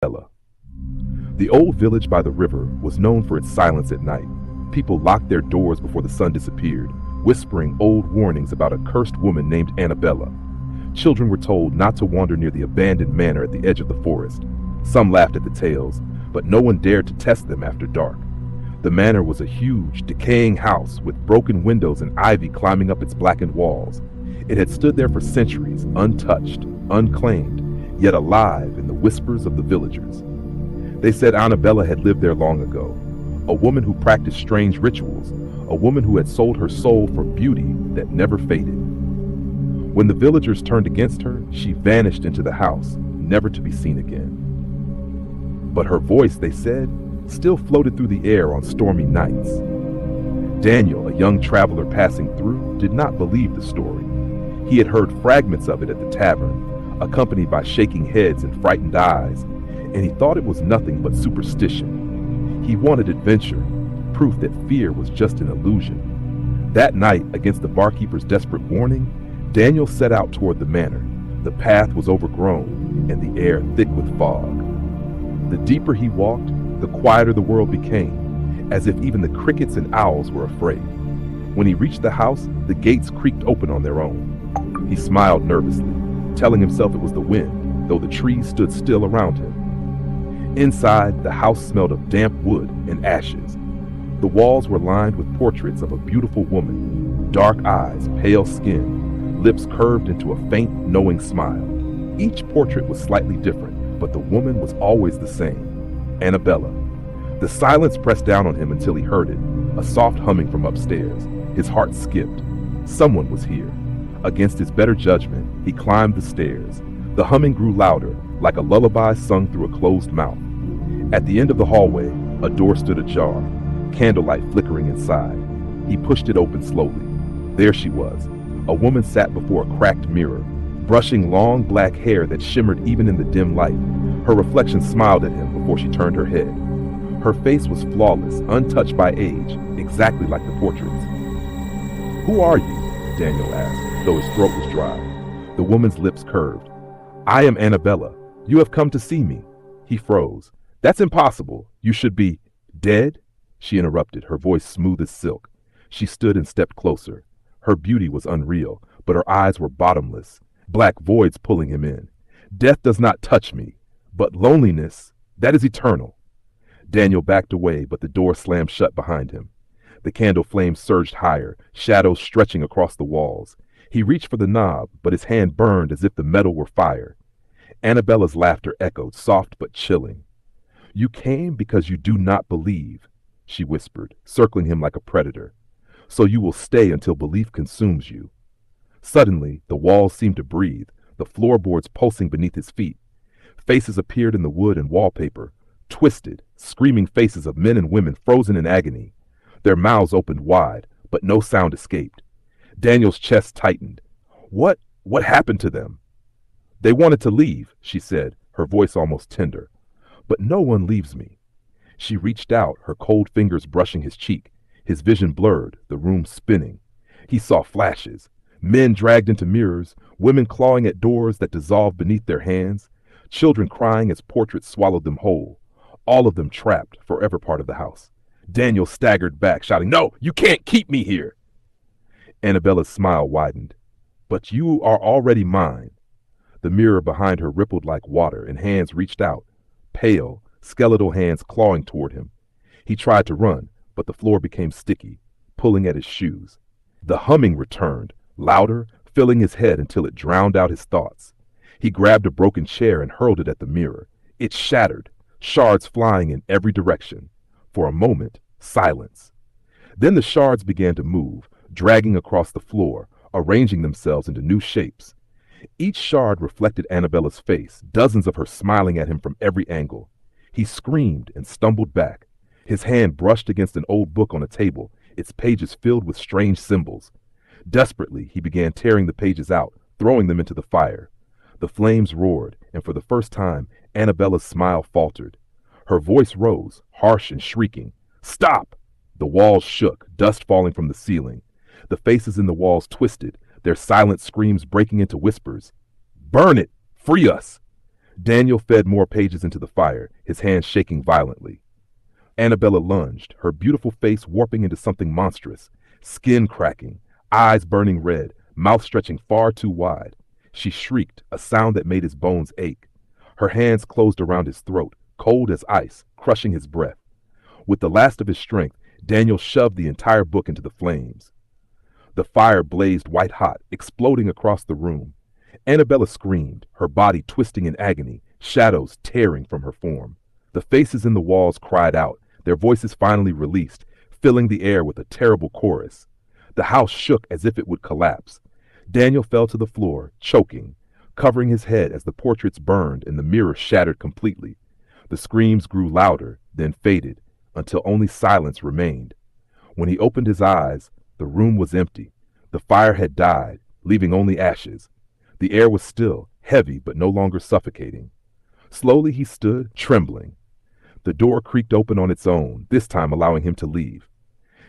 Annabella. The old village by the river was known for its silence at night. People locked their doors before the sun disappeared, whispering old warnings about a cursed woman named Annabella. Children were told not to wander near the abandoned manor at the edge of the forest. Some laughed at the tales, but no one dared to test them after dark. The manor was a huge, decaying house with broken windows and ivy climbing up its blackened walls. It had stood there for centuries, untouched, unclaimed, yet alive in the whispers of the villagers. They said Annabella had lived there long ago, a woman who practiced strange rituals, a woman who had sold her soul for beauty that never faded. When the villagers turned against her, she vanished into the house, never to be seen again. But her voice, they said, still floated through the air on stormy nights. Daniel, a young traveler passing through, did not believe the story. He had heard fragments of it at the tavern, accompanied by shaking heads and frightened eyes, and he thought it was nothing but superstition. He wanted adventure, proof that fear was just an illusion. That night, against the barkeeper's desperate warning, Daniel set out toward the manor. The path was overgrown and the air thick with fog. The deeper he walked, the quieter the world became, as if even the crickets and owls were afraid. When he reached the house, the gates creaked open on their own. He smiled nervously, telling himself it was the wind, though the trees stood still around him. Inside, the house smelled of damp wood and ashes. The walls were lined with portraits of a beautiful woman, dark eyes, pale skin, lips curved into a faint, knowing smile. Each portrait was slightly different, but the woman was always the same, Annabella. The silence pressed down on him until he heard it, a soft humming from upstairs. His heart skipped. Someone was here. Against his better judgment, he climbed the stairs. The humming grew louder, like a lullaby sung through a closed mouth. At the end of the hallway, a door stood ajar, candlelight flickering inside. He pushed it open slowly. There she was. A woman sat before a cracked mirror, brushing long black hair that shimmered even in the dim light. Her reflection smiled at him before she turned her head. Her face was flawless, untouched by age, exactly like the portraits. "Who are you?" Daniel asked, though his throat was dry. The woman's lips curved. "I am Annabella. You have come to see me." He froze. "That's impossible. You should be dead?" She interrupted, her voice smooth as silk. She stood and stepped closer. Her beauty was unreal, but her eyes were bottomless, black voids pulling him in. "Death does not touch me, but loneliness, that is eternal." Daniel backed away, but the door slammed shut behind him. The candle flame surged higher, shadows stretching across the walls. He reached for the knob, but his hand burned as if the metal were fire. Annabella's laughter echoed, soft but chilling. "You came because you do not believe," she whispered, circling him like a predator. "So you will stay until belief consumes you." Suddenly, the walls seemed to breathe, the floorboards pulsing beneath his feet. Faces appeared in the wood and wallpaper, twisted, screaming faces of men and women frozen in agony. Their mouths opened wide, but no sound escaped. Daniel's chest tightened. What happened to them?" "They wanted to leave," she said, her voice almost tender. "But no one leaves me." She reached out, her cold fingers brushing his cheek. His vision blurred, the room spinning. He saw flashes. Men dragged into mirrors, women clawing at doors that dissolved beneath their hands, children crying as portraits swallowed them whole, all of them trapped, forever part of the house. Daniel staggered back, shouting, "No, you can't keep me here!" Annabella's smile widened. "But you are already mine." The mirror behind her rippled like water, and hands reached out, pale, skeletal hands clawing toward him. He tried to run, but the floor became sticky, pulling at his shoes. The humming returned, louder, filling his head until it drowned out his thoughts. He grabbed a broken chair and hurled it at the mirror. It shattered, shards flying in every direction. For a moment, silence. Then the shards began to move, dragging across the floor, arranging themselves into new shapes. Each shard reflected Annabella's face, dozens of her smiling at him from every angle. He screamed and stumbled back. His hand brushed against an old book on a table, its pages filled with strange symbols. Desperately, he began tearing the pages out, throwing them into the fire. The flames roared, and for the first time, Annabella's smile faltered. Her voice rose, harsh and shrieking. "Stop!" The walls shook, dust falling from the ceiling. The faces in the walls twisted, their silent screams breaking into whispers. "Burn it! Free us!" Daniel fed more pages into the fire, his hands shaking violently. Annabella lunged, her beautiful face warping into something monstrous, skin cracking, eyes burning red, mouth stretching far too wide. She shrieked, a sound that made his bones ache. Her hands closed around his throat, cold as ice, crushing his breath. With the last of his strength, Daniel shoved the entire book into the flames. The fire blazed white hot, exploding across the room. Annabella screamed, her body twisting in agony, shadows tearing from her form. The faces in the walls cried out, their voices finally released, filling the air with a terrible chorus. The house shook as if it would collapse. Daniel fell to the floor, choking, covering his head as the portraits burned and the mirror shattered completely. The screams grew louder, then faded, until only silence remained. When he opened his eyes, the room was empty. The fire had died, leaving only ashes. The air was still, heavy but no longer suffocating. Slowly he stood, trembling. The door creaked open on its own, this time allowing him to leave.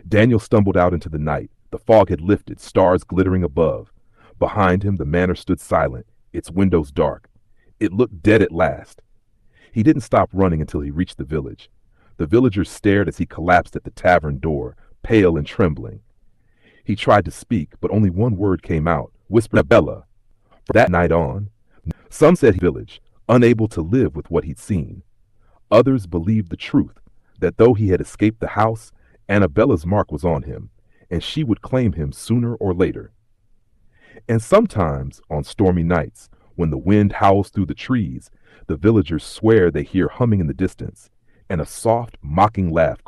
Daniel stumbled out into the night. The fog had lifted, stars glittering above. Behind him, the manor stood silent, its windows dark. It looked dead at last. He didn't stop running until he reached the village. The villagers stared as he collapsed at the tavern door, pale and trembling. He tried to speak, but only one word came out, whispered Annabella. From that night on, some said he village, unable to live with what he'd seen. Others believed the truth, that though he had escaped the house, Annabella's mark was on him, and she would claim him sooner or later. And sometimes, on stormy nights, when the wind howls through the trees, the villagers swear they hear humming in the distance, and a soft, mocking laugh